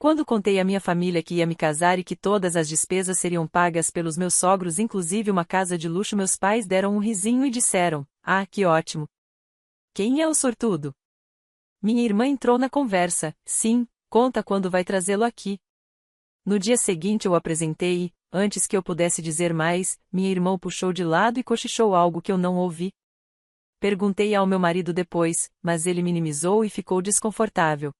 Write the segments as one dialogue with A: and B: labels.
A: Quando contei à minha família que ia me casar e que todas as despesas seriam pagas pelos meus sogros, inclusive uma casa de luxo, meus pais deram um risinho e disseram: "Ah, que ótimo! Quem é o sortudo?" Minha irmã entrou na conversa: "Sim, conta quando vai trazê-lo aqui." No dia seguinte eu apresentei e, antes que eu pudesse dizer mais, minha irmã o puxou de lado e cochichou algo que eu não ouvi. Perguntei ao meu marido depois, mas ele minimizou e ficou desconfortável.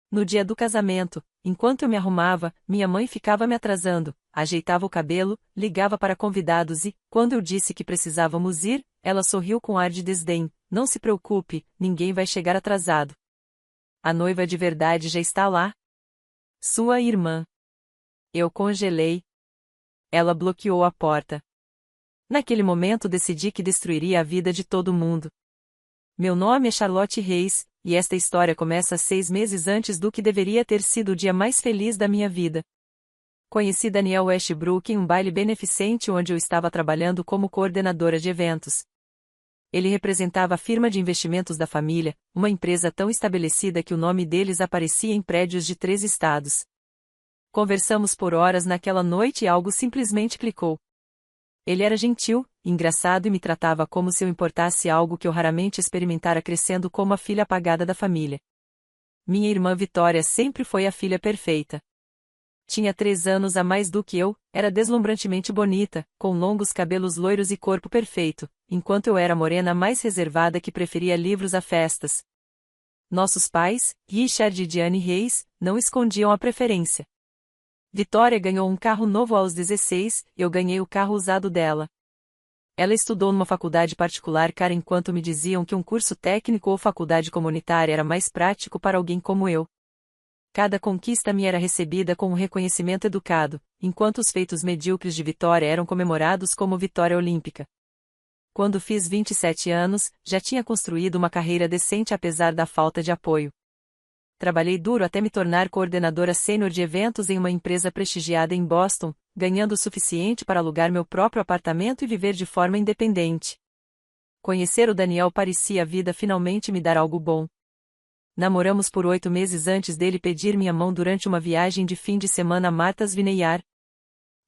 A: No dia do casamento, enquanto eu me arrumava, minha mãe ficava me atrasando, ajeitava o cabelo, ligava para convidados e, quando eu disse que precisávamos ir, ela sorriu com ar de desdém: "Não se preocupe, ninguém vai chegar atrasado. A noiva de verdade já está lá. Sua irmã." Eu congelei. Ela bloqueou a porta. Naquele momento decidi que destruiria a vida de todo mundo. Meu nome é Charlotte Reis, e esta história começa 6 meses antes do que deveria ter sido o dia mais feliz da minha vida. Conheci Daniel Westbrook em um baile beneficente onde eu estava trabalhando como coordenadora de eventos. Ele representava a firma de investimentos da família, uma empresa tão estabelecida que o nome deles aparecia em prédios de 3 estados. Conversamos por horas naquela noite e algo simplesmente clicou. Ele era gentil, engraçado e me tratava como se eu importasse, algo que eu raramente experimentara crescendo como a filha apagada da família. Minha irmã Vitória sempre foi a filha perfeita. Tinha 3 anos a mais do que eu, era deslumbrantemente bonita, com longos cabelos loiros e corpo perfeito, enquanto eu era a morena mais reservada que preferia livros a festas. Nossos pais, Richard e Diane Reis, não escondiam a preferência. Vitória ganhou um carro novo aos 16, eu ganhei o carro usado dela. Ela estudou numa faculdade particular cara enquanto me diziam que um curso técnico ou faculdade comunitária era mais prático para alguém como eu. Cada conquista minha era recebida com um reconhecimento educado, enquanto os feitos medíocres de Vitória eram comemorados como vitória olímpica. Quando fiz 27 anos, já tinha construído uma carreira decente apesar da falta de apoio. Trabalhei duro até me tornar coordenadora sênior de eventos em uma empresa prestigiada em Boston, ganhando o suficiente para alugar meu próprio apartamento e viver de forma independente. Conhecer o Daniel parecia a vida finalmente me dar algo bom. Namoramos por 8 meses antes dele pedir minha mão durante uma viagem de fim de semana a Martha's Vineyard.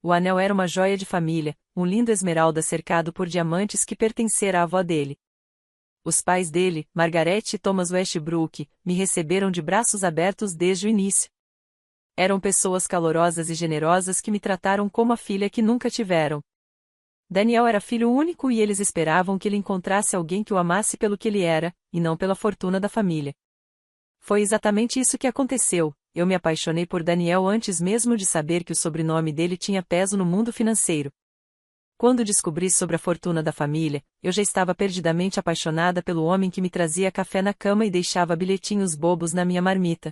A: O anel era uma joia de família, um lindo esmeralda cercado por diamantes que pertencera à avó dele. Os pais dele, Margaret e Thomas Westbrook, me receberam de braços abertos desde o início. Eram pessoas calorosas e generosas que me trataram como a filha que nunca tiveram. Daniel era filho único e eles esperavam que ele encontrasse alguém que o amasse pelo que ele era, e não pela fortuna da família. Foi exatamente isso que aconteceu. Eu me apaixonei por Daniel antes mesmo de saber que o sobrenome dele tinha peso no mundo financeiro. Quando descobri sobre a fortuna da família, eu já estava perdidamente apaixonada pelo homem que me trazia café na cama e deixava bilhetinhos bobos na minha marmita.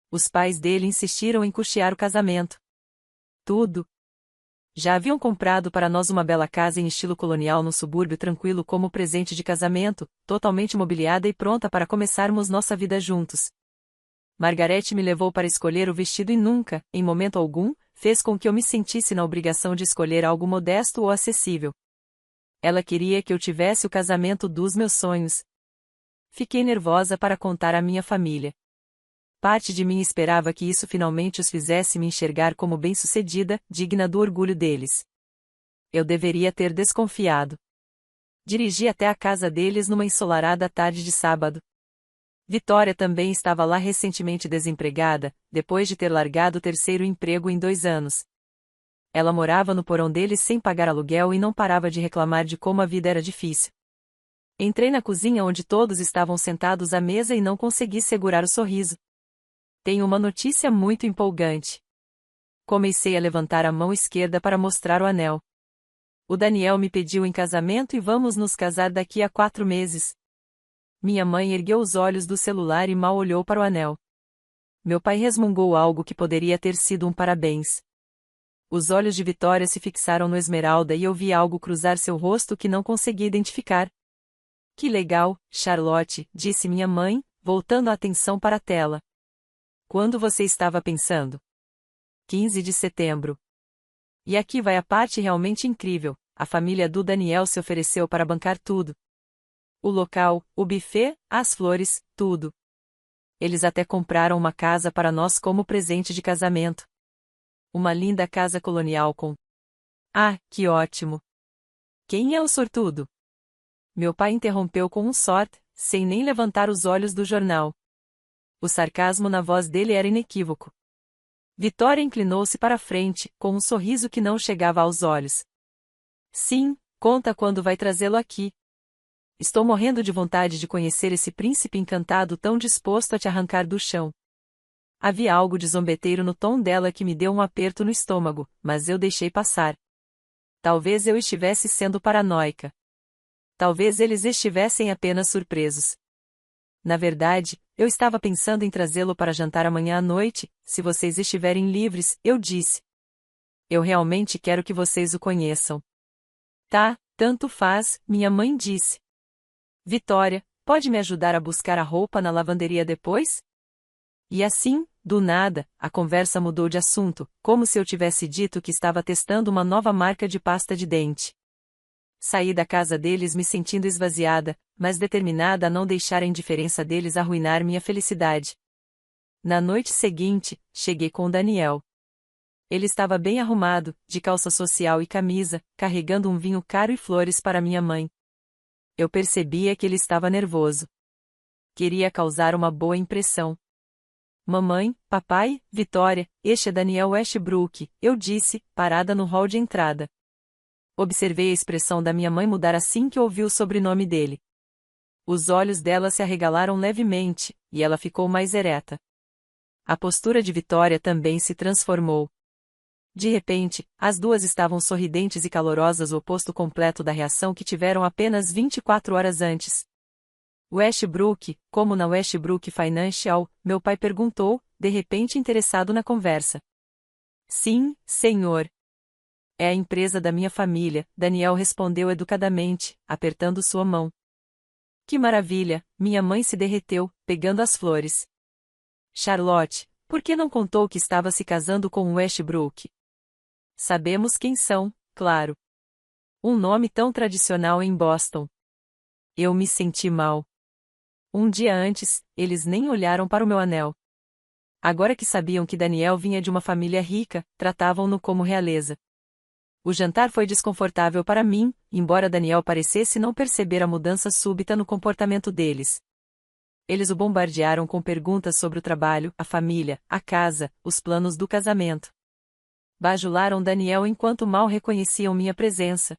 A: Os pais dele insistiram em custear o casamento. Tudo. Já haviam comprado para nós uma bela casa em estilo colonial no subúrbio tranquilo como presente de casamento, totalmente mobiliada e pronta para começarmos nossa vida juntos. Margaret me levou para escolher o vestido e nunca, em momento algum, fez com que eu me sentisse na obrigação de escolher algo modesto ou acessível. Ela queria que eu tivesse o casamento dos meus sonhos. Fiquei nervosa para contar à minha família. Parte de mim esperava que isso finalmente os fizesse me enxergar como bem-sucedida, digna do orgulho deles. Eu deveria ter desconfiado. Dirigi até a casa deles numa ensolarada tarde de sábado. Vitória também estava lá, recentemente desempregada, depois de ter largado o 3º emprego em 2 anos. Ela morava no porão deles sem pagar aluguel e não parava de reclamar de como a vida era difícil. Entrei na cozinha onde todos estavam sentados à mesa e não consegui segurar o sorriso. Tenho uma notícia muito empolgante. Comecei a levantar a mão esquerda para mostrar o anel. O Daniel me pediu em casamento e vamos nos casar daqui a 4 meses. Minha mãe ergueu os olhos do celular e mal olhou para o anel. Meu pai resmungou algo que poderia ter sido um parabéns. Os olhos de Vitória se fixaram no esmeralda e eu vi algo cruzar seu rosto que não consegui identificar. Que legal, Charlotte, disse minha mãe, voltando a atenção para a tela. Quando você estava pensando? 15 de setembro. E aqui vai a parte realmente incrível, a família do Daniel se ofereceu para bancar tudo. O local, o buffet, as flores, tudo. Eles até compraram uma casa para nós como presente de casamento. Uma linda casa colonial com... Ah, que ótimo! Quem é o sortudo? Meu pai interrompeu com um sorte, sem nem levantar os olhos do jornal. O sarcasmo na voz dele era inequívoco. Vitória inclinou-se para a frente, com um sorriso que não chegava aos olhos. Sim, conta quando vai trazê-lo aqui. Estou morrendo de vontade de conhecer esse príncipe encantado tão disposto a te arrancar do chão. Havia algo de zombeteiro no tom dela que me deu um aperto no estômago, mas eu deixei passar. Talvez eu estivesse sendo paranoica. Talvez eles estivessem apenas surpresos. Na verdade, eu estava pensando em trazê-lo para jantar amanhã à noite, se vocês estiverem livres, eu disse. Eu realmente quero que vocês o conheçam. Tá, tanto faz, minha mãe disse. Vitória, pode me ajudar a buscar a roupa na lavanderia depois? E assim, do nada, a conversa mudou de assunto, como se eu tivesse dito que estava testando uma nova marca de pasta de dente. Saí da casa deles me sentindo esvaziada, mas determinada a não deixar a indiferença deles arruinar minha felicidade. Na noite seguinte, cheguei com Daniel. Ele estava bem arrumado, de calça social e camisa, carregando um vinho caro e flores para minha mãe. Eu percebia que ele estava nervoso. Queria causar uma boa impressão. Mamãe, papai, Vitória, este é Daniel Westbrook, eu disse, parada no hall de entrada. Observei a expressão da minha mãe mudar assim que ouvi o sobrenome dele. Os olhos dela se arregalaram levemente, e ela ficou mais ereta. A postura de Vitória também se transformou. De repente, as duas estavam sorridentes e calorosas, o oposto completo da reação que tiveram apenas 24 horas antes. Westbrook, como na Westbrook Financial, meu pai perguntou, de repente interessado na conversa. Sim, senhor. É a empresa da minha família, Daniel respondeu educadamente, apertando sua mão. Que maravilha, minha mãe se derreteu, pegando as flores. Charlotte, por que não contou que estava se casando com Westbrook? Sabemos quem são, claro. Um nome tão tradicional em Boston. Eu me senti mal. Um dia antes, eles nem olharam para o meu anel. Agora que sabiam que Daniel vinha de uma família rica, tratavam-no como realeza. O jantar foi desconfortável para mim, embora Daniel parecesse não perceber a mudança súbita no comportamento deles. Eles o bombardearam com perguntas sobre o trabalho, a família, a casa, os planos do casamento. Bajularam Daniel enquanto mal reconheciam minha presença.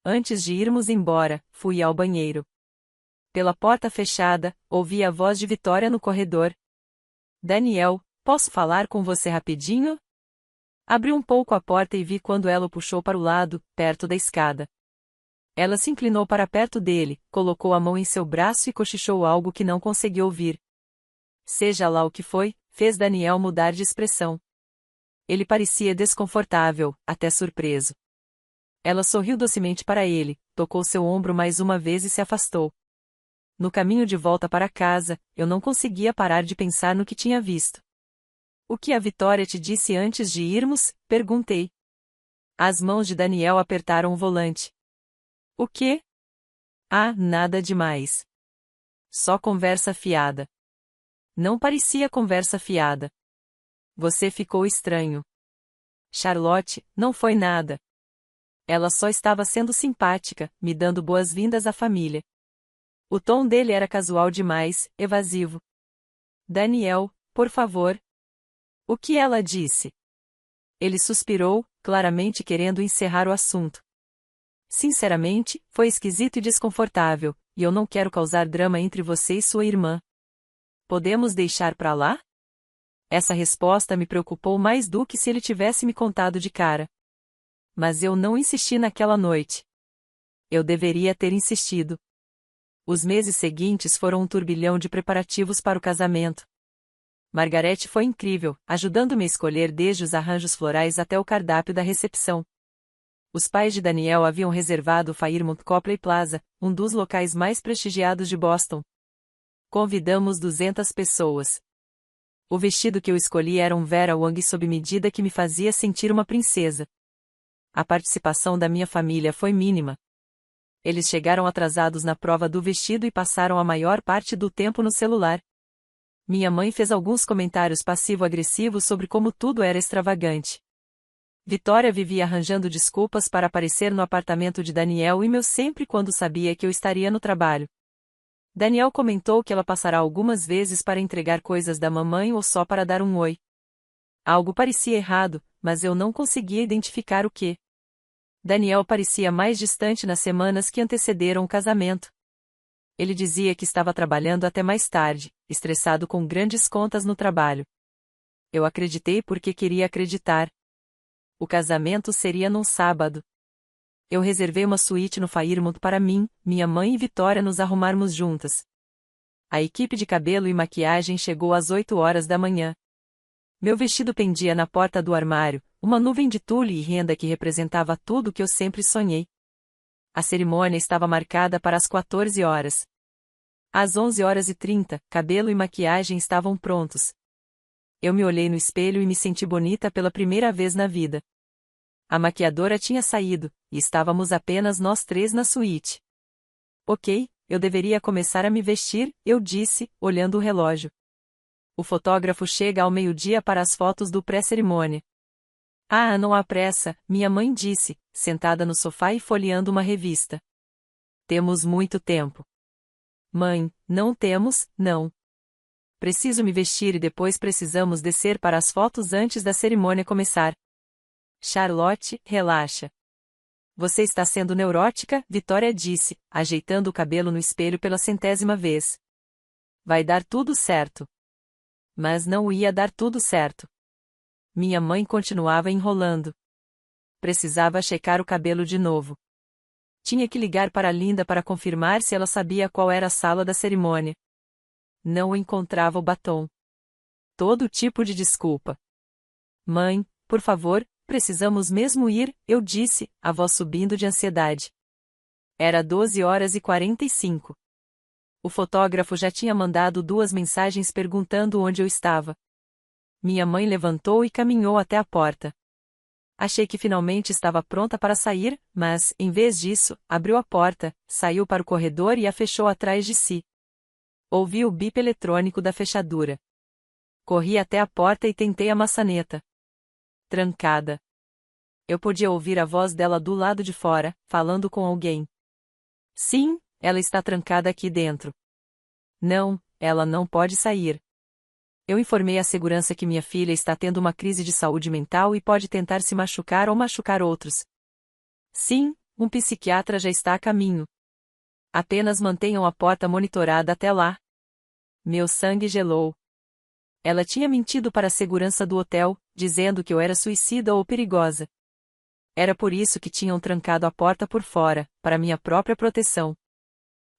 A: Antes de irmos embora, fui ao banheiro. Pela porta fechada, ouvi a voz de Vitória no corredor. Daniel, posso falar com você rapidinho? Abri um pouco a porta e vi quando ela o puxou para o lado, perto da escada. Ela se inclinou para perto dele, colocou a mão em seu braço e cochichou algo que não consegui ouvir. Seja lá o que foi, fez Daniel mudar de expressão. Ele parecia desconfortável, até surpreso. Ela sorriu docemente para ele, tocou seu ombro mais uma vez e se afastou. No caminho de volta para casa, eu não conseguia parar de pensar no que tinha visto. O que a Vitória te disse antes de irmos? Perguntei. As mãos de Daniel apertaram o volante. O quê? Ah, nada demais. Só conversa fiada. Não parecia conversa fiada. Você ficou estranho. Charlotte, não foi nada. Ela só estava sendo simpática, me dando boas-vindas à família. O tom dele era casual demais, evasivo. Daniel, por favor. O que ela disse? Ele suspirou, claramente querendo encerrar o assunto. Sinceramente, foi esquisito e desconfortável, e eu não quero causar drama entre você e sua irmã. Podemos deixar pra lá? Essa resposta me preocupou mais do que se ele tivesse me contado de cara. Mas eu não insisti naquela noite. Eu deveria ter insistido. Os meses seguintes foram um turbilhão de preparativos para o casamento. Margarete foi incrível, ajudando-me a escolher desde os arranjos florais até o cardápio da recepção. Os pais de Daniel haviam reservado o Fairmont Copley Plaza, um dos locais mais prestigiados de Boston. Convidamos 200 pessoas. O vestido que eu escolhi era um Vera Wang sob medida que me fazia sentir uma princesa. A participação da minha família foi mínima. Eles chegaram atrasados na prova do vestido e passaram a maior parte do tempo no celular. Minha mãe fez alguns comentários passivo-agressivos sobre como tudo era extravagante. Vitória vivia arranjando desculpas para aparecer no apartamento de Daniel e meu sempre quando sabia que eu estaria no trabalho. Daniel comentou que ela passará algumas vezes para entregar coisas da mamãe ou só para dar um oi. Algo parecia errado, mas eu não conseguia identificar o que. Daniel parecia mais distante nas semanas que antecederam o casamento. Ele dizia que estava trabalhando até mais tarde, estressado com grandes contas no trabalho. Eu acreditei porque queria acreditar. O casamento seria num sábado. Eu reservei uma suíte no Fairmont para mim, minha mãe e Vitória nos arrumarmos juntas. A equipe de cabelo e maquiagem chegou às 8 horas da manhã. Meu vestido pendia na porta do armário, uma nuvem de tule e renda que representava tudo o que eu sempre sonhei. A cerimônia estava marcada para as 14 horas. Às 11h30, cabelo e maquiagem estavam prontos. Eu me olhei no espelho e me senti bonita pela primeira vez na vida. A maquiadora tinha saído, e estávamos apenas nós três na suíte. Ok, eu deveria começar a me vestir, eu disse, olhando o relógio. O fotógrafo chega ao meio-dia para as fotos do pré-cerimônia. Ah, não há pressa, minha mãe disse, sentada no sofá e folheando uma revista. Temos muito tempo. Mãe, não temos, não. Preciso me vestir e depois precisamos descer para as fotos antes da cerimônia começar. Charlotte, relaxa. Você está sendo neurótica, Vitória disse, ajeitando o cabelo no espelho pela 100ª vez. Vai dar tudo certo. Mas não ia dar tudo certo. Minha mãe continuava enrolando. Precisava checar o cabelo de novo. Tinha que ligar para a Linda para confirmar se ela sabia qual era a sala da cerimônia. Não encontrava o batom. Todo tipo de desculpa. Mãe, por favor, precisamos mesmo ir, eu disse, a voz subindo de ansiedade. Era 12h45. O fotógrafo já tinha mandado 2 mensagens perguntando onde eu estava. Minha mãe levantou e caminhou até a porta. Achei que finalmente estava pronta para sair, mas, em vez disso, abriu a porta, saiu para o corredor e a fechou atrás de si. Ouvi o bip eletrônico da fechadura. Corri até a porta e tentei a maçaneta. Trancada. Eu podia ouvir a voz dela do lado de fora, falando com alguém. Sim, ela está trancada aqui dentro. Não, ela não pode sair. Eu informei à segurança que minha filha está tendo uma crise de saúde mental e pode tentar se machucar ou machucar outros. Sim, um psiquiatra já está a caminho. Apenas mantenham a porta monitorada até lá. Meu sangue gelou. Ela tinha mentido para a segurança do hotel, dizendo que eu era suicida ou perigosa. Era por isso que tinham trancado a porta por fora, para minha própria proteção.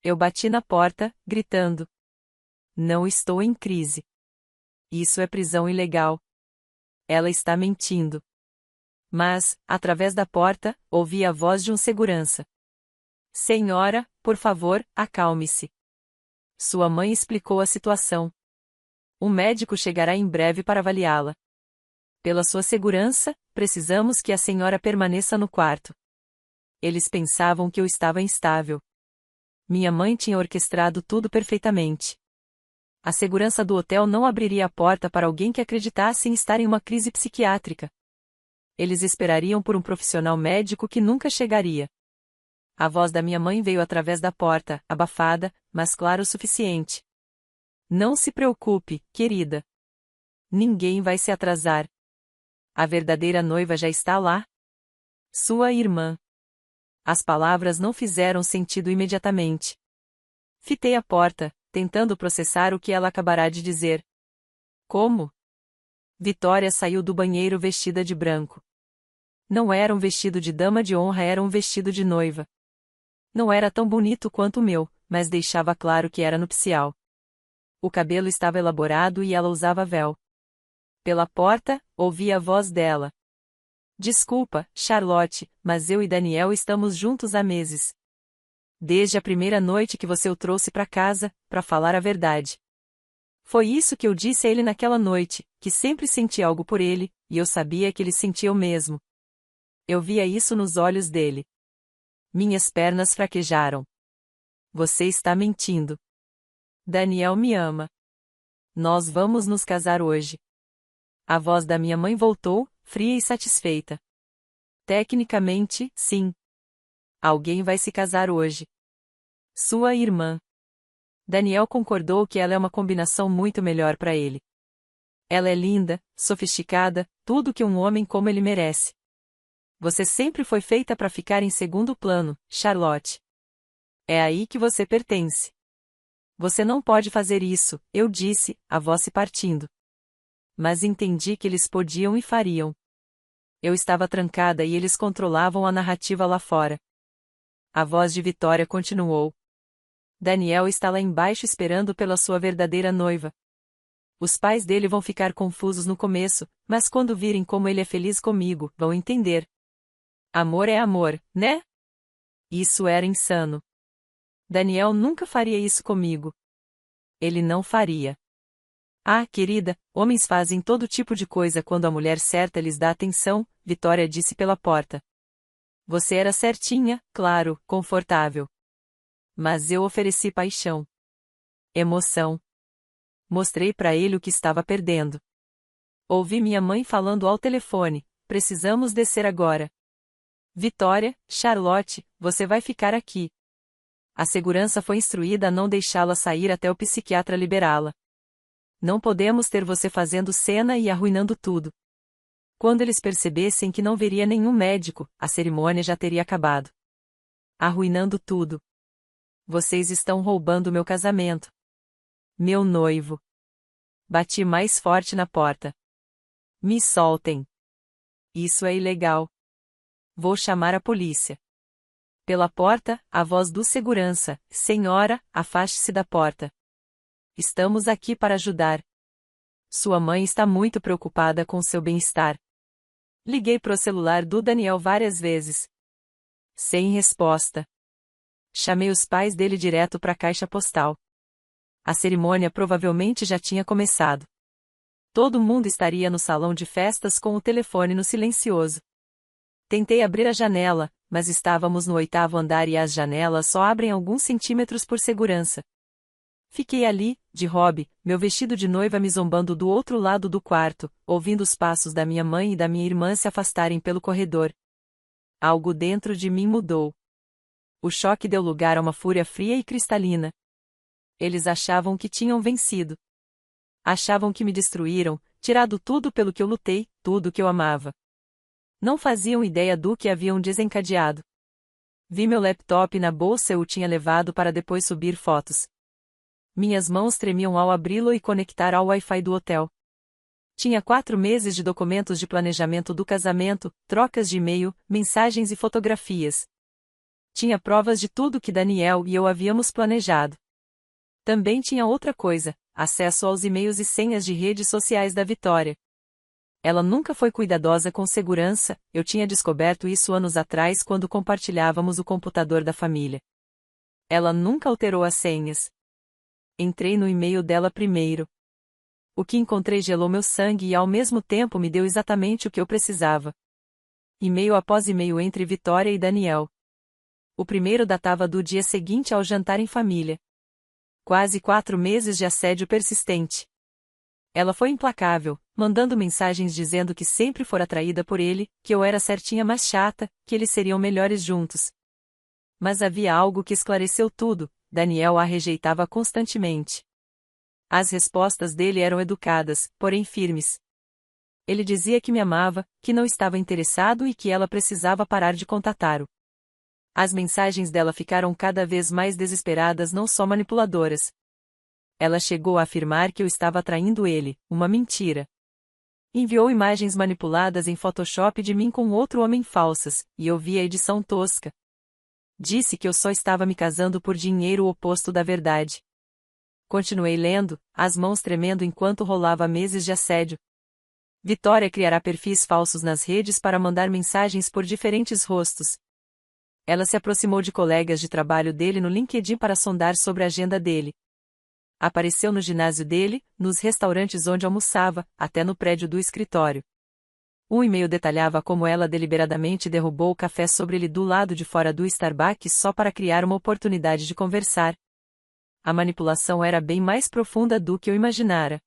A: Eu bati na porta, gritando. Não estou em crise. Isso é prisão ilegal. Ela está mentindo. Mas, através da porta, ouvi a voz de um segurança. Senhora, por favor, acalme-se. Sua mãe explicou a situação. Um médico chegará em breve para avaliá-la. Pela sua segurança, precisamos que a senhora permaneça no quarto. Eles pensavam que eu estava instável. Minha mãe tinha orquestrado tudo perfeitamente. A segurança do hotel não abriria a porta para alguém que acreditasse em estar em uma crise psiquiátrica. Eles esperariam por um profissional médico que nunca chegaria. A voz da minha mãe veio através da porta, abafada, mas clara o suficiente. Não se preocupe, querida. Ninguém vai se atrasar. A verdadeira noiva já está lá. Sua irmã. As palavras não fizeram sentido imediatamente. Fitei a porta, tentando processar o que ela acabará de dizer. Como? Vitória saiu do banheiro vestida de branco. Não era um vestido de dama de honra, era um vestido de noiva. Não era tão bonito quanto o meu, mas deixava claro que era nupcial. O cabelo estava elaborado e ela usava véu. Pela porta, ouvi a voz dela. Desculpa, Charlotte, mas eu e Daniel estamos juntos há meses. Desde a primeira noite que você o trouxe para casa, para falar a verdade. Foi isso que eu disse a ele naquela noite, que sempre senti algo por ele, e eu sabia que ele sentia o mesmo. Eu via isso nos olhos dele. Minhas pernas fraquejaram. Você está mentindo. Daniel me ama. Nós vamos nos casar hoje. A voz da minha mãe voltou, fria e satisfeita. Tecnicamente, sim. Alguém vai se casar hoje. Sua irmã. Daniel concordou que ela é uma combinação muito melhor para ele. Ela é linda, sofisticada, tudo que um homem como ele merece. Você sempre foi feita para ficar em segundo plano, Charlotte. É aí que você pertence. Você não pode fazer isso, eu disse, a voz se partindo. Mas entendi que eles podiam e fariam. Eu estava trancada e eles controlavam a narrativa lá fora. A voz de Vitória continuou. Daniel está lá embaixo esperando pela sua verdadeira noiva. Os pais dele vão ficar confusos no começo, mas quando virem como ele é feliz comigo, vão entender. Amor é amor, né? Isso era insano. Daniel nunca faria isso comigo. Ele não faria. Ah, querida, homens fazem todo tipo de coisa quando a mulher certa lhes dá atenção, Vitória disse pela porta. Você era certinha, claro, confortável. Mas eu ofereci paixão. Emoção. Mostrei para ele o que estava perdendo. Ouvi minha mãe falando ao telefone, precisamos descer agora. Vitória, Charlotte, você vai ficar aqui. A segurança foi instruída a não deixá-la sair até o psiquiatra liberá-la. Não podemos ter você fazendo cena e arruinando tudo. Quando eles percebessem que não viria nenhum médico, a cerimônia já teria acabado. Arruinando tudo. Vocês estão roubando meu casamento. Meu noivo. Bati mais forte na porta. Me soltem. Isso é ilegal. Vou chamar a polícia. Pela porta, a voz do segurança, senhora, afaste-se da porta. Estamos aqui para ajudar. Sua mãe está muito preocupada com seu bem-estar. Liguei pro celular do Daniel várias vezes. Sem resposta. Chamei os pais dele direto para a caixa postal. A cerimônia provavelmente já tinha começado. Todo mundo estaria no salão de festas com o telefone no silencioso. Tentei abrir a janela, mas estávamos no 8º andar e as janelas só abrem alguns centímetros por segurança. Fiquei ali, de hobby, meu vestido de noiva me zombando do outro lado do quarto, ouvindo os passos da minha mãe e da minha irmã se afastarem pelo corredor. Algo dentro de mim mudou. O choque deu lugar a uma fúria fria e cristalina. Eles achavam que tinham vencido. Achavam que me destruíram, tirado tudo pelo que eu lutei, tudo que eu amava. Não faziam ideia do que haviam desencadeado. Vi meu laptop na bolsa e o tinha levado para depois subir fotos. Minhas mãos tremiam ao abri-lo e conectar ao Wi-Fi do hotel. Tinha 4 meses de documentos de planejamento do casamento, trocas de e-mail, mensagens e fotografias. Tinha provas de tudo que Daniel e eu havíamos planejado. Também tinha outra coisa, acesso aos e-mails e senhas de redes sociais da Vitória. Ela nunca foi cuidadosa com segurança, eu tinha descoberto isso anos atrás quando compartilhávamos o computador da família. Ela nunca alterou as senhas. Entrei no e-mail dela primeiro. O que encontrei gelou meu sangue e ao mesmo tempo me deu exatamente o que eu precisava. E-mail após e-mail entre Vitória e Daniel. O primeiro datava do dia seguinte ao jantar em família. Quase 4 meses de assédio persistente. Ela foi implacável, mandando mensagens dizendo que sempre fora atraída por ele, que eu era certinha mas chata, que eles seriam melhores juntos. Mas havia algo que esclareceu tudo, Daniel a rejeitava constantemente. As respostas dele eram educadas, porém firmes. Ele dizia que me amava, que não estava interessado e que ela precisava parar de contatá-lo. As mensagens dela ficaram cada vez mais desesperadas, não só manipuladoras. Ela chegou a afirmar que eu estava atraindo ele, uma mentira. Enviou imagens manipuladas em Photoshop de mim com outro homem falsas, e eu vi a edição tosca. Disse que eu só estava me casando por dinheiro, o oposto da verdade. Continuei lendo, as mãos tremendo enquanto rolava meses de assédio. Vitória criará perfis falsos nas redes para mandar mensagens por diferentes rostos. Ela se aproximou de colegas de trabalho dele no LinkedIn para sondar sobre a agenda dele. Apareceu no ginásio dele, nos restaurantes onde almoçava, até no prédio do escritório. Um e-mail detalhava como ela deliberadamente derrubou o café sobre ele do lado de fora do Starbucks só para criar uma oportunidade de conversar. A manipulação era bem mais profunda do que eu imaginara.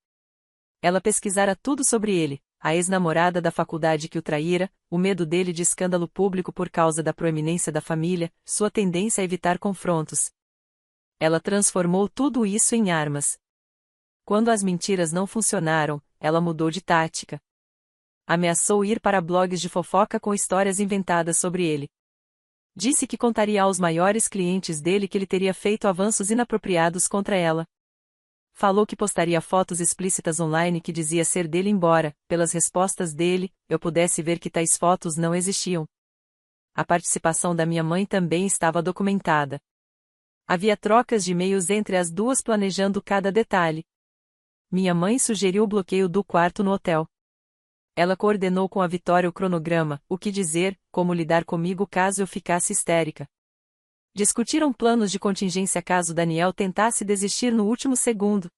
A: Ela pesquisara tudo sobre ele, a ex-namorada da faculdade que o traíra, o medo dele de escândalo público por causa da proeminência da família, sua tendência a evitar confrontos. Ela transformou tudo isso em armas. Quando as mentiras não funcionaram, ela mudou de tática. Ameaçou ir para blogs de fofoca com histórias inventadas sobre ele. Disse que contaria aos maiores clientes dele que ele teria feito avanços inapropriados contra ela. Falou que postaria fotos explícitas online que dizia ser dele embora, pelas respostas dele, eu pudesse ver que tais fotos não existiam. A participação da minha mãe também estava documentada. Havia trocas de e-mails entre as duas planejando cada detalhe. Minha mãe sugeriu o bloqueio do quarto no hotel. Ela coordenou com a Vitória o cronograma, o que dizer, como lidar comigo caso eu ficasse histérica. Discutiram planos de contingência caso Daniel tentasse desistir no último segundo.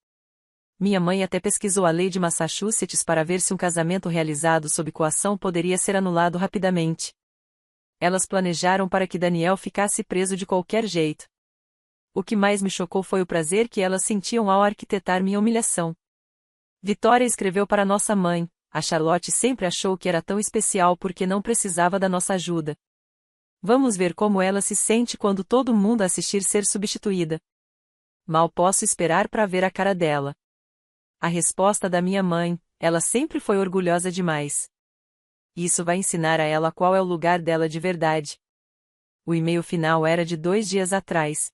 A: Minha mãe até pesquisou a lei de Massachusetts para ver se um casamento realizado sob coação poderia ser anulado rapidamente. Elas planejaram para que Daniel ficasse preso de qualquer jeito. O que mais me chocou foi o prazer que elas sentiam ao arquitetar minha humilhação. Vitória escreveu para nossa mãe: a Charlotte sempre achou que era tão especial porque não precisava da nossa ajuda. Vamos ver como ela se sente quando todo mundo assistir ser substituída. Mal posso esperar para ver a cara dela. A resposta da minha mãe: ela sempre foi orgulhosa demais. Isso vai ensinar a ela qual é o lugar dela de verdade. O e-mail final era de 2 dias atrás.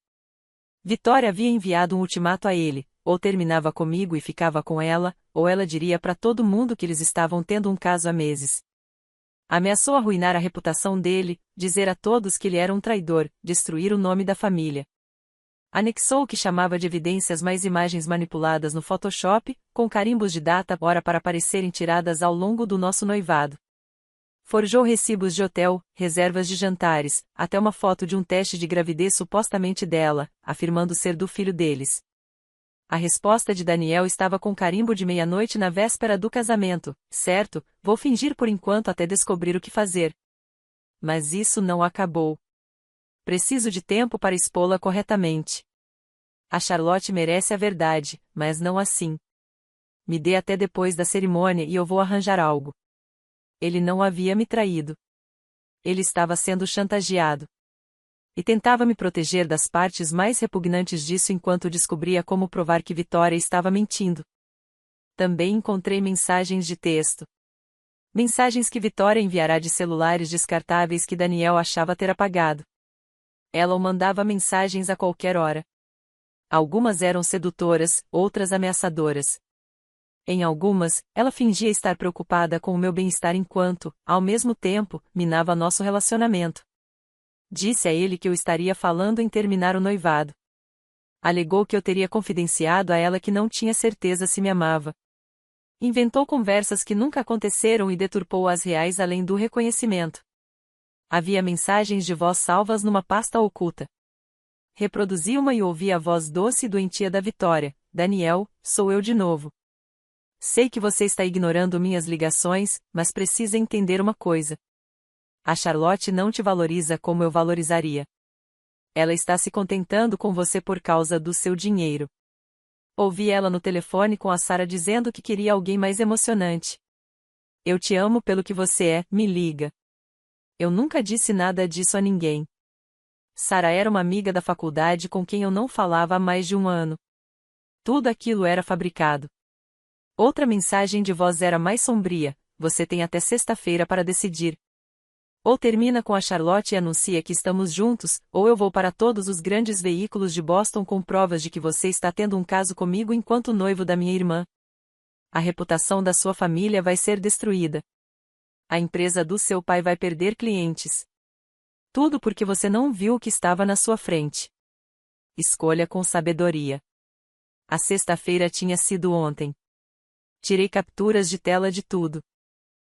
A: Vitória havia enviado um ultimato a ele: ou terminava comigo e ficava com ela, ou ela diria para todo mundo que eles estavam tendo um caso há meses. Ameaçou arruinar a reputação dele, dizer a todos que ele era um traidor, destruir o nome da família. Anexou o que chamava de evidências mais imagens manipuladas no Photoshop, com carimbos de data hora para parecerem tiradas ao longo do nosso noivado. Forjou recibos de hotel, reservas de jantares, até uma foto de um teste de gravidez supostamente dela, afirmando ser do filho deles. A resposta de Daniel estava com carimbo de meia-noite na véspera do casamento: certo, vou fingir por enquanto até descobrir o que fazer. Mas isso não acabou. Preciso de tempo para expô-la corretamente. A Charlotte merece a verdade, mas não assim. Me dê até depois da cerimônia e eu vou arranjar algo. Ele não havia me traído. Ele estava sendo chantageado. E tentava me proteger das partes mais repugnantes disso enquanto descobria como provar que Vitória estava mentindo. Também encontrei mensagens de texto. Mensagens que Vitória enviará de celulares descartáveis que Daniel achava ter apagado. Ela o mandava mensagens a qualquer hora. Algumas eram sedutoras, outras ameaçadoras. Em algumas, ela fingia estar preocupada com o meu bem-estar enquanto, ao mesmo tempo, minava nosso relacionamento. Disse a ele que eu estaria falando em terminar o noivado. Alegou que eu teria confidenciado a ela que não tinha certeza se me amava. Inventou conversas que nunca aconteceram e deturpou as reais além do reconhecimento. Havia mensagens de voz salvas numa pasta oculta. Reproduzi uma e ouvi a voz doce e doentia da Vitória: Daniel, sou eu de novo. Sei que você está ignorando minhas ligações, mas precisa entender uma coisa. A Charlotte não te valoriza como eu valorizaria. Ela está se contentando com você por causa do seu dinheiro. Ouvi ela no telefone com a Sarah dizendo que queria alguém mais emocionante. Eu te amo pelo que você é, me liga. Eu nunca disse nada disso a ninguém. Sarah era uma amiga da faculdade com quem eu não falava há mais de um ano. Tudo aquilo era fabricado. Outra mensagem de voz era mais sombria: você tem até sexta-feira para decidir. Ou termina com a Charlotte e anuncia que estamos juntos, ou eu vou para todos os grandes veículos de Boston com provas de que você está tendo um caso comigo enquanto noivo da minha irmã. A reputação da sua família vai ser destruída. A empresa do seu pai vai perder clientes. Tudo porque você não viu o que estava na sua frente. Escolha com sabedoria. A sexta-feira tinha sido ontem. Tirei capturas de tela de tudo.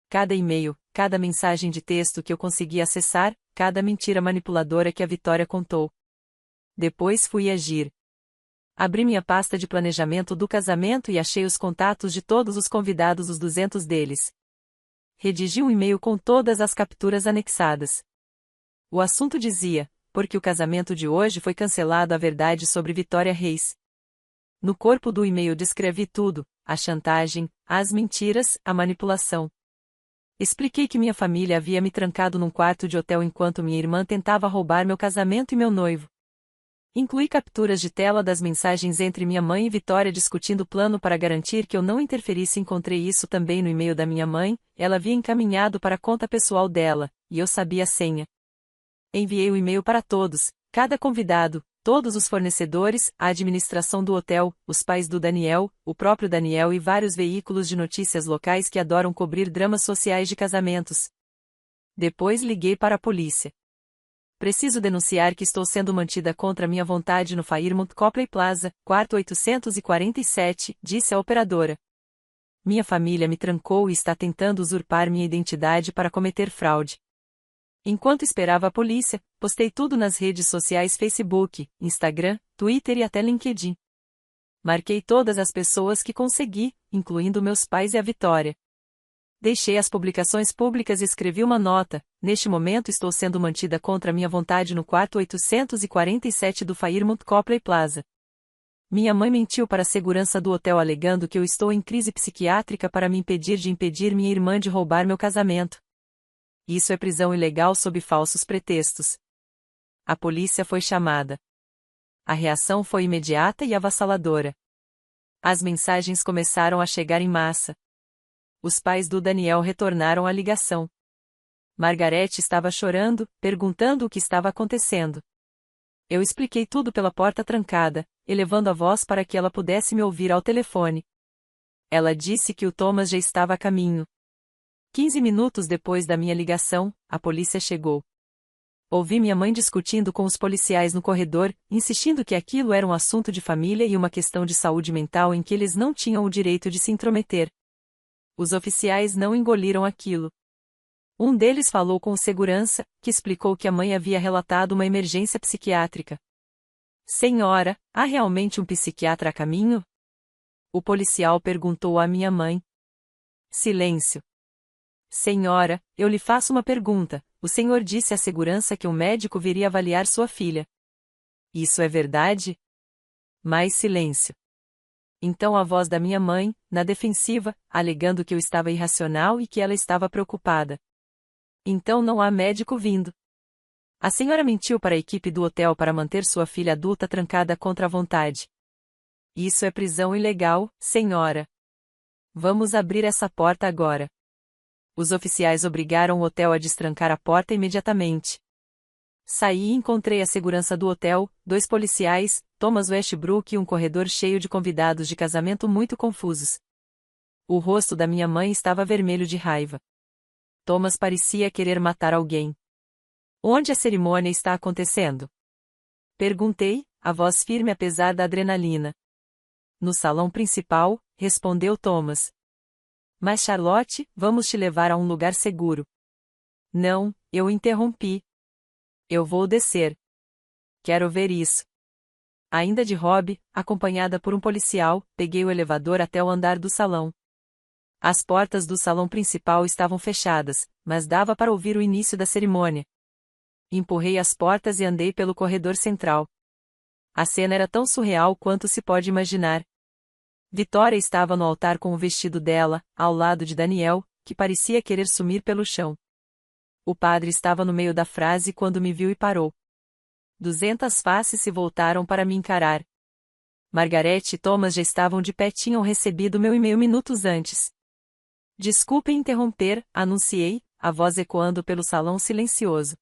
A: Cada e-mail, cada mensagem de texto que eu consegui acessar, cada mentira manipuladora que a Vitória contou. Depois fui agir. Abri minha pasta de planejamento do casamento e achei os contatos de todos os convidados, os 200 deles. Redigi um e-mail com todas as capturas anexadas. O assunto dizia: porque o casamento de hoje foi cancelado, a verdade sobre Vitória Reis. No corpo do e-mail descrevi tudo: a chantagem, As mentiras, a manipulação. Expliquei que minha família havia me trancado num quarto de hotel enquanto minha irmã tentava roubar meu casamento e meu noivo. Incluí capturas de tela das mensagens entre minha mãe e Vitória discutindo o plano para garantir que eu não interferisse. Encontrei isso também no e-mail da minha mãe, ela havia encaminhado para a conta pessoal dela, e eu sabia a senha. Enviei o e-mail para todos, cada convidado, todos os fornecedores, a administração do hotel, os pais do Daniel, o próprio Daniel e vários veículos de notícias locais que adoram cobrir dramas sociais de casamentos. Depois liguei para a polícia. Preciso denunciar que estou sendo mantida contra minha vontade no Fairmont Copley Plaza, quarto 847, disse a operadora. Minha família me trancou e está tentando usurpar minha identidade para cometer fraude. Enquanto esperava a polícia, postei tudo nas redes sociais Facebook, Instagram, Twitter e até LinkedIn. Marquei todas as pessoas que consegui, incluindo meus pais e a Vitória. Deixei as publicações públicas e escrevi uma nota: neste momento estou sendo mantida contra minha vontade no quarto 847 do Fairmont Copley Plaza. Minha mãe mentiu para a segurança do hotel alegando que eu estou em crise psiquiátrica para me impedir de impedir minha irmã de roubar meu casamento. Isso é prisão ilegal sob falsos pretextos. A polícia foi chamada. A reação foi imediata e avassaladora. As mensagens começaram a chegar em massa. Os pais do Daniel retornaram à ligação. Margarete estava chorando, perguntando o que estava acontecendo. Eu expliquei tudo pela porta trancada, elevando a voz para que ela pudesse me ouvir ao telefone. Ela disse que o Thomas já estava a caminho. 15 minutos depois da minha ligação, a polícia chegou. Ouvi minha mãe discutindo com os policiais no corredor, insistindo que aquilo era um assunto de família e uma questão de saúde mental em que eles não tinham o direito de se intrometer. Os oficiais não engoliram aquilo. Um deles falou com o segurança, que explicou que a mãe havia relatado uma emergência psiquiátrica. Senhora, há realmente um psiquiatra a caminho? O policial perguntou à minha mãe. Silêncio. Senhora, eu lhe faço uma pergunta. O senhor disse à segurança que um médico viria avaliar sua filha. Isso é verdade? Mais silêncio. Então a voz da minha mãe, na defensiva, alegando que eu estava irracional e que ela estava preocupada. Então não há médico vindo. A senhora mentiu para a equipe do hotel para manter sua filha adulta trancada contra a vontade. Isso é prisão ilegal, senhora. Vamos abrir essa porta agora. Os oficiais obrigaram o hotel a destrancar a porta imediatamente. Saí e encontrei a segurança do hotel, 2 policiais, Thomas Westbrook e um corredor cheio de convidados de casamento muito confusos. O rosto da minha mãe estava vermelho de raiva. Thomas parecia querer matar alguém. Onde a cerimônia está acontecendo? Perguntei, a voz firme apesar da adrenalina. No salão principal, respondeu Thomas. Mas Charlotte, vamos te levar a um lugar seguro. Não, eu interrompi. Eu vou descer. Quero ver isso. Ainda de hobby, acompanhada por um policial, peguei o elevador até o andar do salão. As portas do salão principal estavam fechadas, mas dava para ouvir o início da cerimônia. Empurrei as portas e andei pelo corredor central. A cena era tão surreal quanto se pode imaginar. Vitória estava no altar com o vestido dela, ao lado de Daniel, que parecia querer sumir pelo chão. O padre estava no meio da frase quando me viu e parou. 200 faces se voltaram para me encarar. Margarete e Thomas já estavam de pé, tinham recebido meu e-mail minutos antes. Desculpe interromper, anunciei, a voz ecoando pelo salão silencioso.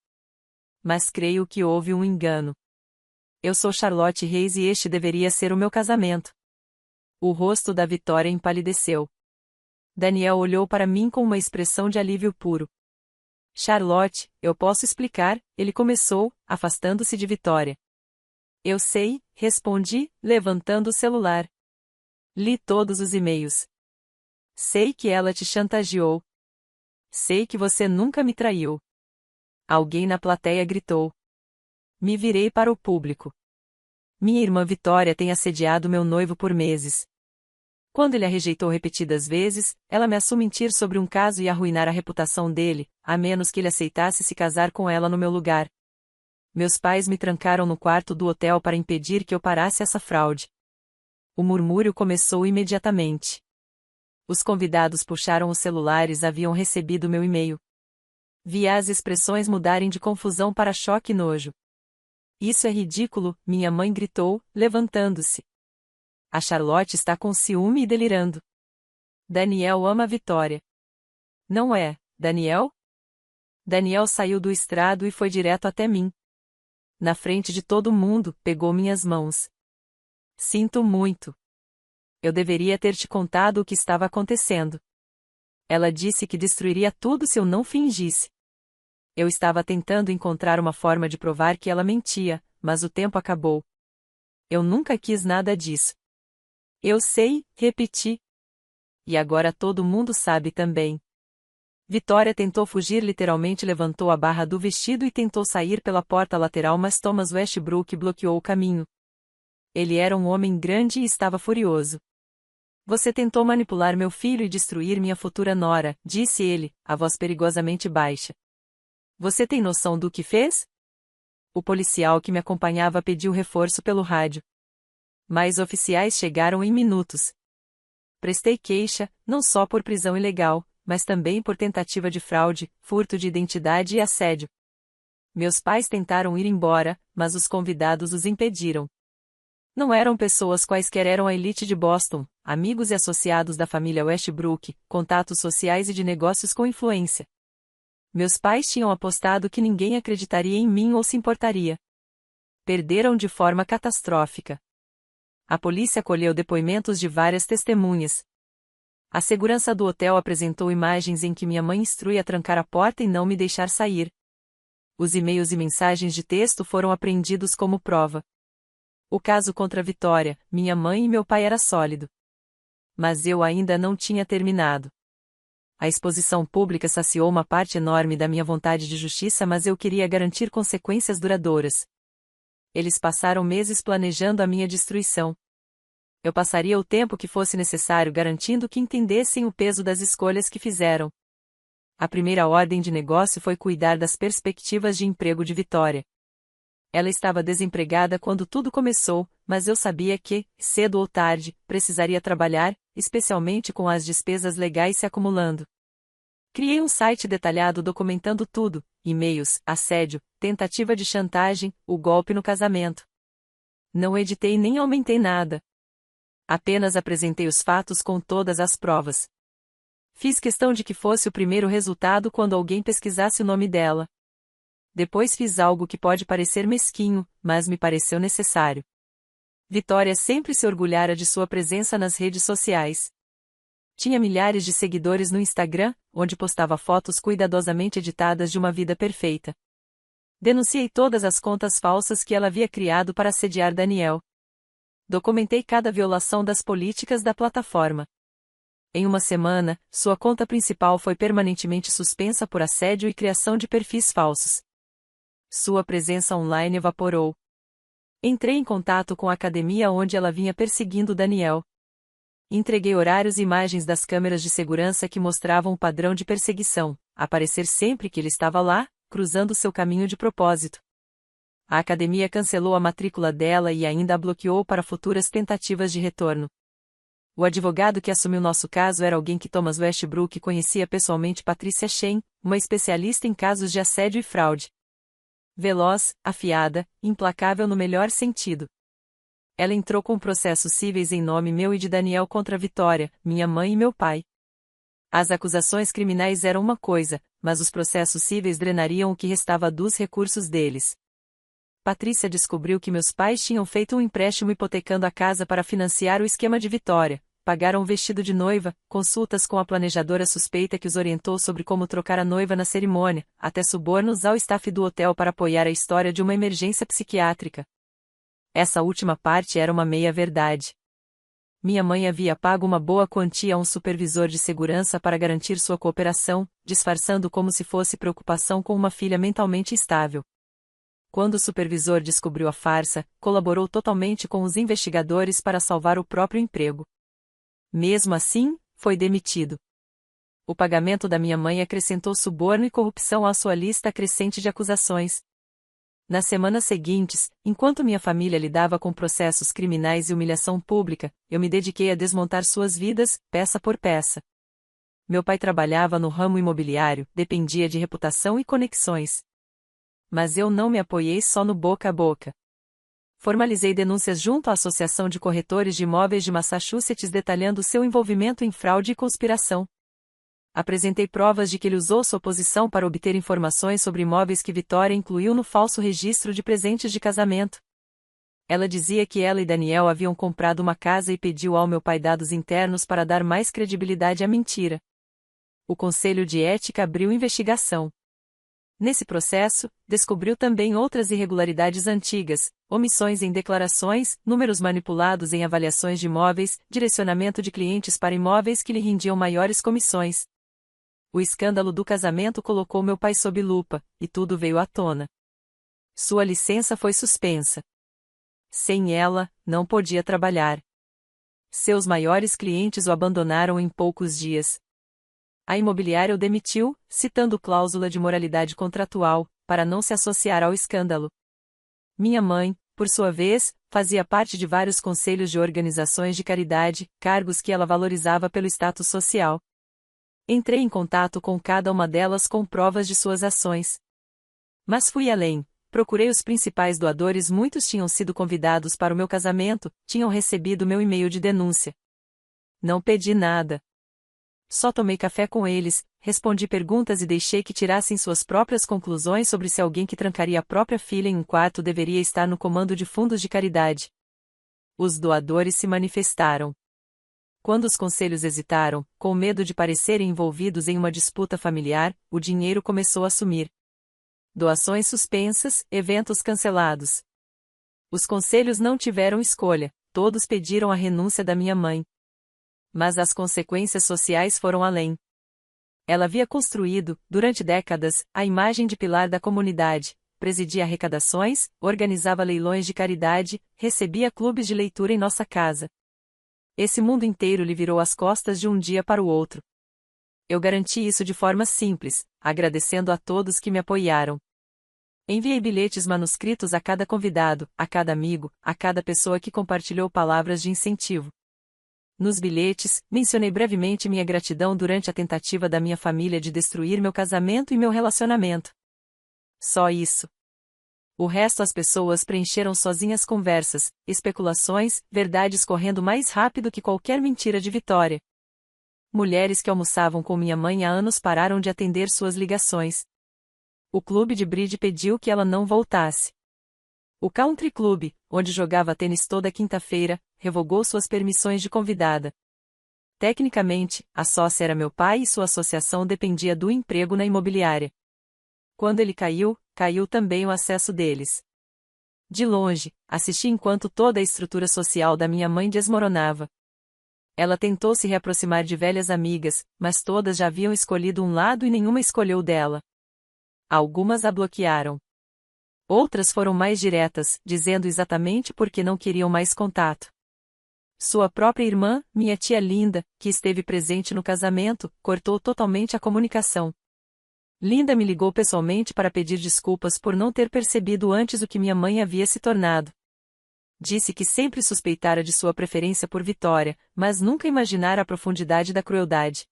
A: Mas creio que houve um engano. Eu sou Charlotte Reis e este deveria ser o meu casamento. O rosto da Vitória empalideceu. Daniel olhou para mim com uma expressão de alívio puro. Charlotte, eu posso explicar, ele começou, afastando-se de Vitória. Eu sei, respondi, levantando o celular. Li todos os e-mails. Sei que ela te chantageou. Sei que você nunca me traiu. Alguém na plateia gritou. Me virei para o público. Minha irmã Vitória tem assediado meu noivo por meses. Quando ele a rejeitou repetidas vezes, ela ameaçou mentir sobre um caso e arruinar a reputação dele, a menos que ele aceitasse se casar com ela no meu lugar. Meus pais me trancaram no quarto do hotel para impedir que eu parasse essa fraude. O murmúrio começou imediatamente. Os convidados puxaram os celulares, haviam recebido meu e-mail. Vi as expressões mudarem de confusão para choque e nojo. Isso é ridículo, minha mãe gritou, levantando-se. A Charlotte está com ciúme e delirando. Daniel ama a Vitória. Não é, Daniel? Daniel saiu do estrado e foi direto até mim. Na frente de todo mundo, pegou minhas mãos. Sinto muito. Eu deveria ter te contado o que estava acontecendo. Ela disse que destruiria tudo se eu não fingisse. Eu estava tentando encontrar uma forma de provar que ela mentia, mas o tempo acabou. Eu nunca quis nada disso. Eu sei, repeti. E agora todo mundo sabe também. Vitória tentou fugir, literalmente levantou a barra do vestido e tentou sair pela porta lateral, mas Thomas Westbrook bloqueou o caminho. Ele era um homem grande e estava furioso. Você tentou manipular meu filho e destruir minha futura nora, disse ele, a voz perigosamente baixa. Você tem noção do que fez? O policial que me acompanhava pediu reforço pelo rádio. Mais oficiais chegaram em minutos. Prestei queixa, não só por prisão ilegal, mas também por tentativa de fraude, furto de identidade e assédio. Meus pais tentaram ir embora, mas os convidados os impediram. Não eram pessoas quaisquer, eram a elite de Boston, amigos e associados da família Westbrook, contatos sociais e de negócios com influência. Meus pais tinham apostado que ninguém acreditaria em mim ou se importaria. Perderam de forma catastrófica. A polícia colheu depoimentos de várias testemunhas. A segurança do hotel apresentou imagens em que minha mãe instrui a trancar a porta e não me deixar sair. Os e-mails e mensagens de texto foram apreendidos como prova. O caso contra Vitória, minha mãe e meu pai era sólido. Mas eu ainda não tinha terminado. A exposição pública saciou uma parte enorme da minha vontade de justiça, mas eu queria garantir consequências duradouras. Eles passaram meses planejando a minha destruição. Eu passaria o tempo que fosse necessário garantindo que entendessem o peso das escolhas que fizeram. A primeira ordem de negócio foi cuidar das perspectivas de emprego de Vitória. Ela estava desempregada quando tudo começou, mas eu sabia que, cedo ou tarde, precisaria trabalhar, especialmente com as despesas legais se acumulando. Criei um site detalhado documentando tudo: e-mails, assédio, tentativa de chantagem, o golpe no casamento. Não editei nem aumentei nada. Apenas apresentei os fatos com todas as provas. Fiz questão de que fosse o primeiro resultado quando alguém pesquisasse o nome dela. Depois fiz algo que pode parecer mesquinho, mas me pareceu necessário. Vitória sempre se orgulhara de sua presença nas redes sociais. Tinha milhares de seguidores no Instagram, onde postava fotos cuidadosamente editadas de uma vida perfeita. Denunciei todas as contas falsas que ela havia criado para assediar Daniel. Documentei cada violação das políticas da plataforma. Em uma semana, sua conta principal foi permanentemente suspensa por assédio e criação de perfis falsos. Sua presença online evaporou. Entrei em contato com a academia onde ela vinha perseguindo Daniel. Entreguei horários e imagens das câmeras de segurança que mostravam o padrão de perseguição, aparecer sempre que ele estava lá, cruzando seu caminho de propósito. A academia cancelou a matrícula dela e ainda a bloqueou para futuras tentativas de retorno. O advogado que assumiu nosso caso era alguém que Thomas Westbrook conhecia pessoalmente, Patricia Shen, uma especialista em casos de assédio e fraude. Veloz, afiada, implacável no melhor sentido. Ela entrou com processos cíveis em nome meu e de Daniel contra Vitória, minha mãe e meu pai. As acusações criminais eram uma coisa, mas os processos cíveis drenariam o que restava dos recursos deles. Patrícia descobriu que meus pais tinham feito um empréstimo hipotecando a casa para financiar o esquema de Vitória, pagaram o vestido de noiva, consultas com a planejadora suspeita que os orientou sobre como trocar a noiva na cerimônia, até subornos ao staff do hotel para apoiar a história de uma emergência psiquiátrica. Essa última parte era uma meia-verdade. Minha mãe havia pago uma boa quantia a um supervisor de segurança para garantir sua cooperação, disfarçando como se fosse preocupação com uma filha mentalmente instável. Quando o supervisor descobriu a farsa, colaborou totalmente com os investigadores para salvar o próprio emprego. Mesmo assim, foi demitido. O pagamento da minha mãe acrescentou suborno e corrupção à sua lista crescente de acusações. Nas semanas seguintes, enquanto minha família lidava com processos criminais e humilhação pública, eu me dediquei a desmontar suas vidas, peça por peça. Meu pai trabalhava no ramo imobiliário, dependia de reputação e conexões. Mas eu não me apoiei só no boca a boca. Formalizei denúncias junto à Associação de Corretores de Imóveis de Massachusetts detalhando seu envolvimento em fraude e conspiração. Apresentei provas de que ele usou sua posição para obter informações sobre imóveis que Vitória incluiu no falso registro de presentes de casamento. Ela dizia que ela e Daniel haviam comprado uma casa e pediu ao meu pai dados internos para dar mais credibilidade à mentira. O Conselho de Ética abriu investigação. Nesse processo, descobriu também outras irregularidades antigas, omissões em declarações, números manipulados em avaliações de imóveis, direcionamento de clientes para imóveis que lhe rendiam maiores comissões. O escândalo do casamento colocou meu pai sob lupa, e tudo veio à tona. Sua licença foi suspensa. Sem ela, não podia trabalhar. Seus maiores clientes o abandonaram em poucos dias. A imobiliária o demitiu, citando cláusula de moralidade contratual, para não se associar ao escândalo. Minha mãe, por sua vez, fazia parte de vários conselhos de organizações de caridade, cargos que ela valorizava pelo status social. Entrei em contato com cada uma delas com provas de suas ações. Mas fui além, procurei os principais doadores, muitos tinham sido convidados para o meu casamento, tinham recebido meu e-mail de denúncia. Não pedi nada. Só tomei café com eles, respondi perguntas e deixei que tirassem suas próprias conclusões sobre se alguém que trancaria a própria filha em um quarto deveria estar no comando de fundos de caridade. Os doadores se manifestaram. Quando os conselhos hesitaram, com medo de parecerem envolvidos em uma disputa familiar, o dinheiro começou a sumir. Doações suspensas, eventos cancelados. Os conselhos não tiveram escolha, todos pediram a renúncia da minha mãe. Mas as consequências sociais foram além. Ela havia construído, durante décadas, a imagem de pilar da comunidade, presidia arrecadações, organizava leilões de caridade, recebia clubes de leitura em nossa casa. Esse mundo inteiro lhe virou as costas de um dia para o outro. Eu garanti isso de forma simples, agradecendo a todos que me apoiaram. Enviei bilhetes manuscritos a cada convidado, a cada amigo, a cada pessoa que compartilhou palavras de incentivo. Nos bilhetes, mencionei brevemente minha gratidão durante a tentativa da minha família de destruir meu casamento e meu relacionamento. Só isso. O resto as pessoas preencheram sozinhas conversas, especulações, verdades correndo mais rápido que qualquer mentira de Vitória. Mulheres que almoçavam com minha mãe há anos pararam de atender suas ligações. O clube de bridge pediu que ela não voltasse. O Country Club, onde jogava tênis toda quinta-feira, revogou suas permissões de convidada. Tecnicamente, a sócia era meu pai e sua associação dependia do emprego na imobiliária. Quando ele caiu, caiu também o acesso deles. De longe, assisti enquanto toda a estrutura social da minha mãe desmoronava. Ela tentou se reaproximar de velhas amigas, mas todas já haviam escolhido um lado e nenhuma escolheu dela. Algumas a bloquearam. Outras foram mais diretas, dizendo exatamente por que não queriam mais contato. Sua própria irmã, minha tia Linda, que esteve presente no casamento, cortou totalmente a comunicação. Linda me ligou pessoalmente para pedir desculpas por não ter percebido antes o que minha mãe havia se tornado. Disse que sempre suspeitara de sua preferência por Vitória, mas nunca imaginara a profundidade da crueldade.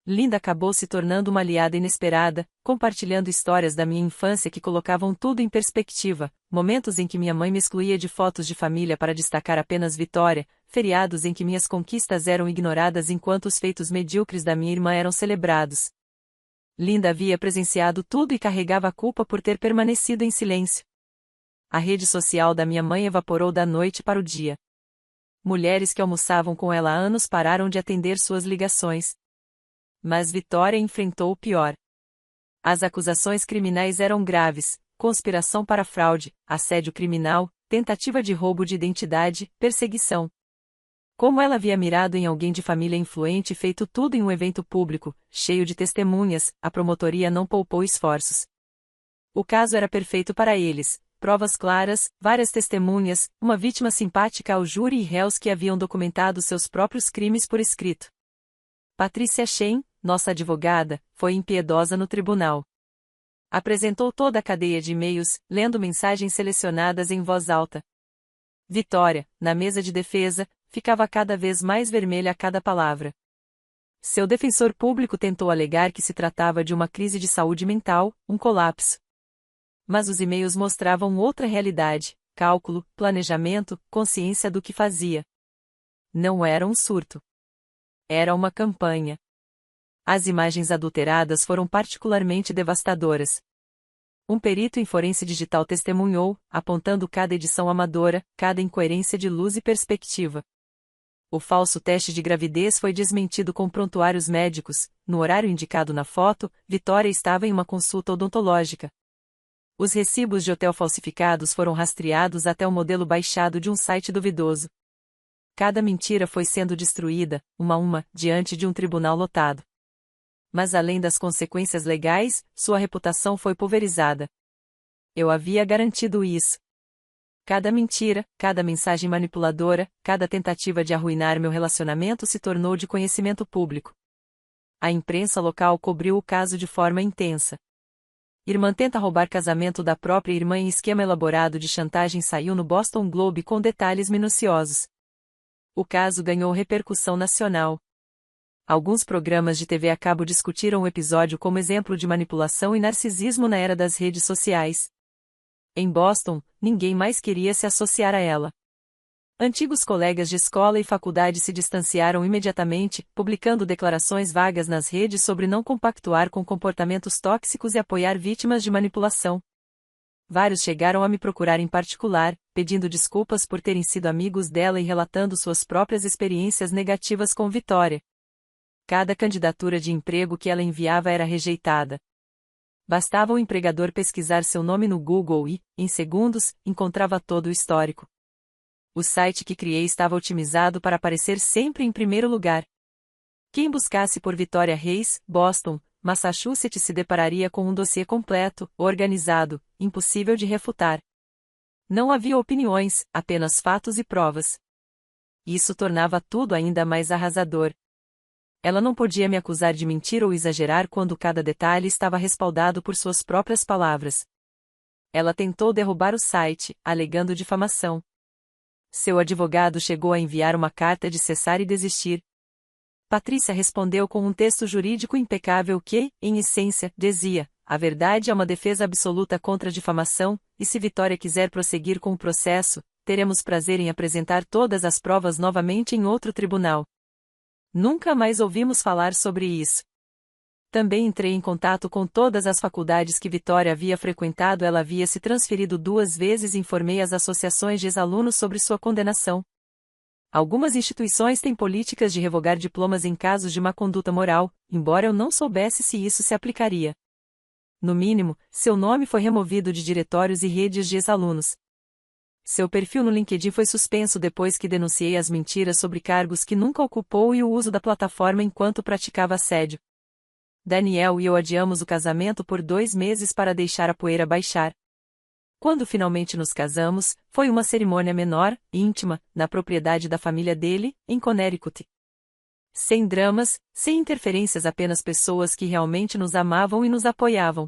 A: Linda acabou se tornando uma aliada inesperada, compartilhando histórias da minha infância que colocavam tudo em perspectiva, momentos em que minha mãe me excluía de fotos de família para destacar apenas Vitória, feriados em que minhas conquistas eram ignoradas enquanto os feitos medíocres da minha irmã eram celebrados. Linda havia presenciado tudo e carregava a culpa por ter permanecido em silêncio. A rede social da minha mãe evaporou da noite para o dia. Mulheres que almoçavam com ela há anos pararam de atender suas ligações. Mas Vitória enfrentou o pior. As acusações criminais eram graves: conspiração para fraude, assédio criminal, tentativa de roubo de identidade, perseguição. Como ela havia mirado em alguém de família influente e feito tudo em um evento público, cheio de testemunhas, a promotoria não poupou esforços. O caso era perfeito para eles: provas claras, várias testemunhas, uma vítima simpática ao júri e réus que haviam documentado seus próprios crimes por escrito. Patrícia Shen, nossa advogada, foi impiedosa no tribunal. Apresentou toda a cadeia de e-mails, lendo mensagens selecionadas em voz alta. Vitória, na mesa de defesa, ficava cada vez mais vermelha a cada palavra. Seu defensor público tentou alegar que se tratava de uma crise de saúde mental, um colapso. Mas os e-mails mostravam outra realidade: cálculo, planejamento, consciência do que fazia. Não era um surto. Era uma campanha. As imagens adulteradas foram particularmente devastadoras. Um perito em forense digital testemunhou, apontando cada edição amadora, cada incoerência de luz e perspectiva. O falso teste de gravidez foi desmentido com prontuários médicos. No horário indicado na foto, Vitória estava em uma consulta odontológica. Os recibos de hotel falsificados foram rastreados até o modelo baixado de um site duvidoso. Cada mentira foi sendo destruída, uma a uma, diante de um tribunal lotado. Mas além das consequências legais, sua reputação foi pulverizada. Eu havia garantido isso. Cada mentira, cada mensagem manipuladora, cada tentativa de arruinar meu relacionamento se tornou de conhecimento público. A imprensa local cobriu o caso de forma intensa. Irmã tenta roubar casamento da própria irmã em esquema elaborado de chantagem saiu no Boston Globe com detalhes minuciosos. O caso ganhou repercussão nacional. Alguns programas de TV a cabo discutiram o episódio como exemplo de manipulação e narcisismo na era das redes sociais. Em Boston, ninguém mais queria se associar a ela. Antigos colegas de escola e faculdade se distanciaram imediatamente, publicando declarações vagas nas redes sobre não compactuar com comportamentos tóxicos e apoiar vítimas de manipulação. Vários chegaram a me procurar em particular, pedindo desculpas por terem sido amigos dela e relatando suas próprias experiências negativas com Vitória. Cada candidatura de emprego que ela enviava era rejeitada. Bastava o empregador pesquisar seu nome no Google e, em segundos, encontrava todo o histórico. O site que criei estava otimizado para aparecer sempre em primeiro lugar. Quem buscasse por Vitória Reis, Boston, Massachusetts se depararia com um dossiê completo, organizado, impossível de refutar. Não havia opiniões, apenas fatos e provas. Isso tornava tudo ainda mais arrasador. Ela não podia me acusar de mentir ou exagerar quando cada detalhe estava respaldado por suas próprias palavras. Ela tentou derrubar o site, alegando difamação. Seu advogado chegou a enviar uma carta de cessar e desistir. Patrícia respondeu com um texto jurídico impecável que, em essência, dizia: a verdade é uma defesa absoluta contra a difamação, e se Vitória quiser prosseguir com o processo, teremos prazer em apresentar todas as provas novamente em outro tribunal. Nunca mais ouvimos falar sobre isso. Também entrei em contato com todas as faculdades que Vitória havia frequentado. Ela havia se transferido 2 vezes e informei as associações de ex-alunos sobre sua condenação. Algumas instituições têm políticas de revogar diplomas em casos de má conduta moral, embora eu não soubesse se isso se aplicaria. No mínimo, seu nome foi removido de diretórios e redes de ex-alunos. Seu perfil no LinkedIn foi suspenso depois que denunciei as mentiras sobre cargos que nunca ocupou e o uso da plataforma enquanto praticava assédio. Daniel e eu adiamos o casamento por 2 meses para deixar a poeira baixar. Quando finalmente nos casamos, foi uma cerimônia menor, íntima, na propriedade da família dele, em Connecticut. Sem dramas, sem interferências, apenas pessoas que realmente nos amavam e nos apoiavam.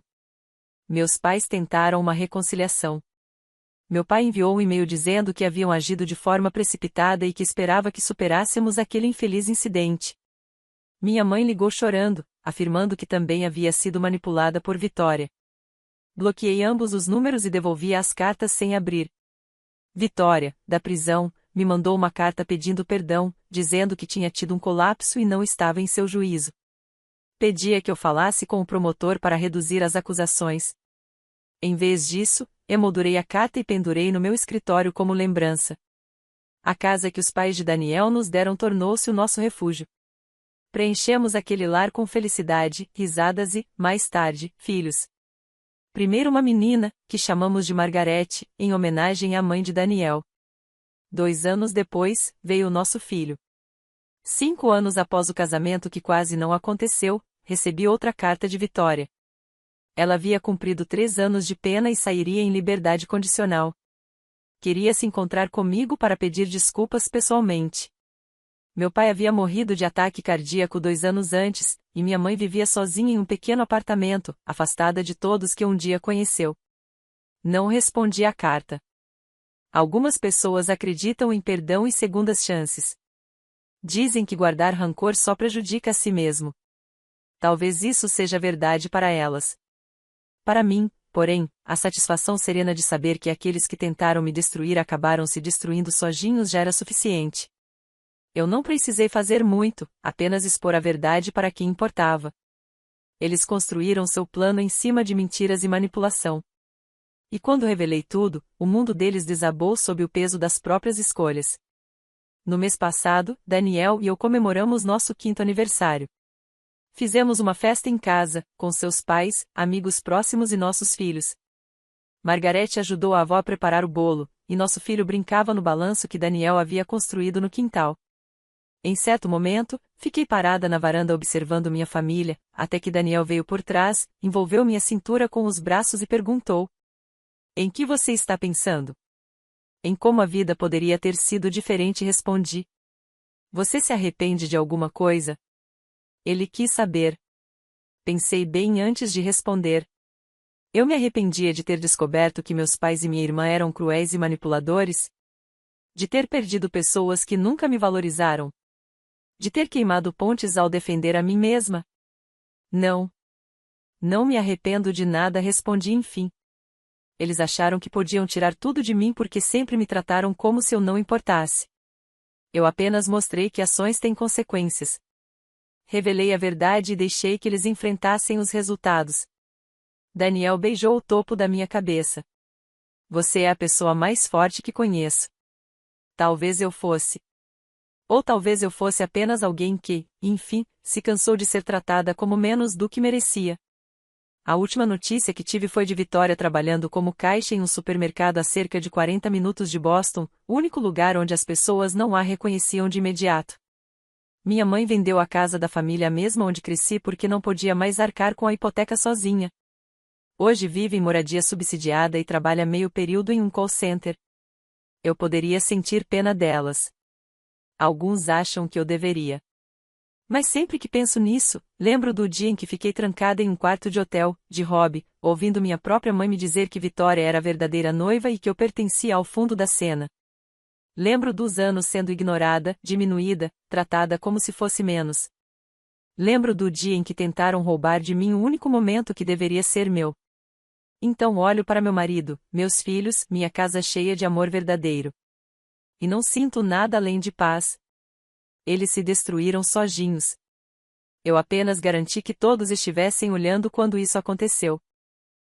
A: Meus pais tentaram uma reconciliação. Meu pai enviou um e-mail dizendo que haviam agido de forma precipitada e que esperava que superássemos aquele infeliz incidente. Minha mãe ligou chorando, afirmando que também havia sido manipulada por Vitória. Bloqueei ambos os números e devolvi as cartas sem abrir. Vitória, da prisão, me mandou uma carta pedindo perdão, dizendo que tinha tido um colapso e não estava em seu juízo. Pedia que eu falasse com o promotor para reduzir as acusações. Em vez disso, emoldurei a carta e pendurei no meu escritório como lembrança. A casa que os pais de Daniel nos deram tornou-se o nosso refúgio. Preenchemos aquele lar com felicidade, risadas e, mais tarde, filhos. Primeiro uma menina, que chamamos de Margarete, em homenagem à mãe de Daniel. 2 anos depois, veio o nosso filho. 5 anos após o casamento que quase não aconteceu, recebi outra carta de Vitória. Ela havia cumprido 3 anos de pena e sairia em liberdade condicional. Queria se encontrar comigo para pedir desculpas pessoalmente. Meu pai havia morrido de ataque cardíaco 2 anos antes, e minha mãe vivia sozinha em um pequeno apartamento, afastada de todos que um dia conheceu. Não respondi à carta. Algumas pessoas acreditam em perdão e segundas chances. Dizem que guardar rancor só prejudica a si mesmo. Talvez isso seja verdade para elas. Para mim, porém, a satisfação serena de saber que aqueles que tentaram me destruir acabaram se destruindo sozinhos já era suficiente. Eu não precisei fazer muito, apenas expor a verdade para quem importava. Eles construíram seu plano em cima de mentiras e manipulação. E quando revelei tudo, o mundo deles desabou sob o peso das próprias escolhas. No mês passado, Daniel e eu comemoramos nosso 5º aniversário. Fizemos uma festa em casa, com seus pais, amigos próximos e nossos filhos. Margarete ajudou a avó a preparar o bolo, e nosso filho brincava no balanço que Daniel havia construído no quintal. Em certo momento, fiquei parada na varanda observando minha família, até que Daniel veio por trás, envolveu minha cintura com os braços e perguntou: "Em que você está pensando?" "Em como a vida poderia ter sido diferente", respondi. "Você se arrepende de alguma coisa?" Ele quis saber. Pensei bem antes de responder. Eu me arrependia de ter descoberto que meus pais e minha irmã eram cruéis e manipuladores? De ter perdido pessoas que nunca me valorizaram? De ter queimado pontes ao defender a mim mesma? Não. Não me arrependo de nada, respondi enfim. Eles acharam que podiam tirar tudo de mim porque sempre me trataram como se eu não importasse. Eu apenas mostrei que ações têm consequências. Revelei a verdade e deixei que eles enfrentassem os resultados. Daniel beijou o topo da minha cabeça. "Você é a pessoa mais forte que conheço." Talvez eu fosse. Ou talvez eu fosse apenas alguém que, enfim, se cansou de ser tratada como menos do que merecia. A última notícia que tive foi de Vitória trabalhando como caixa em um supermercado a cerca de 40 minutos de Boston, o único lugar onde as pessoas não a reconheciam de imediato. Minha mãe vendeu a casa da família mesma onde cresci porque não podia mais arcar com a hipoteca sozinha. Hoje vive em moradia subsidiada e trabalha meio período em um call center. Eu poderia sentir pena delas. Alguns acham que eu deveria. Mas sempre que penso nisso, lembro do dia em que fiquei trancada em um quarto de hotel, de hobby, ouvindo minha própria mãe me dizer que Vitória era a verdadeira noiva e que eu pertencia ao fundo da cena. Lembro dos anos sendo ignorada, diminuída, tratada como se fosse menos. Lembro do dia em que tentaram roubar de mim o único momento que deveria ser meu. Então olho para meu marido, meus filhos, minha casa cheia de amor verdadeiro. E não sinto nada além de paz. Eles se destruíram sozinhos. Eu apenas garanti que todos estivessem olhando quando isso aconteceu.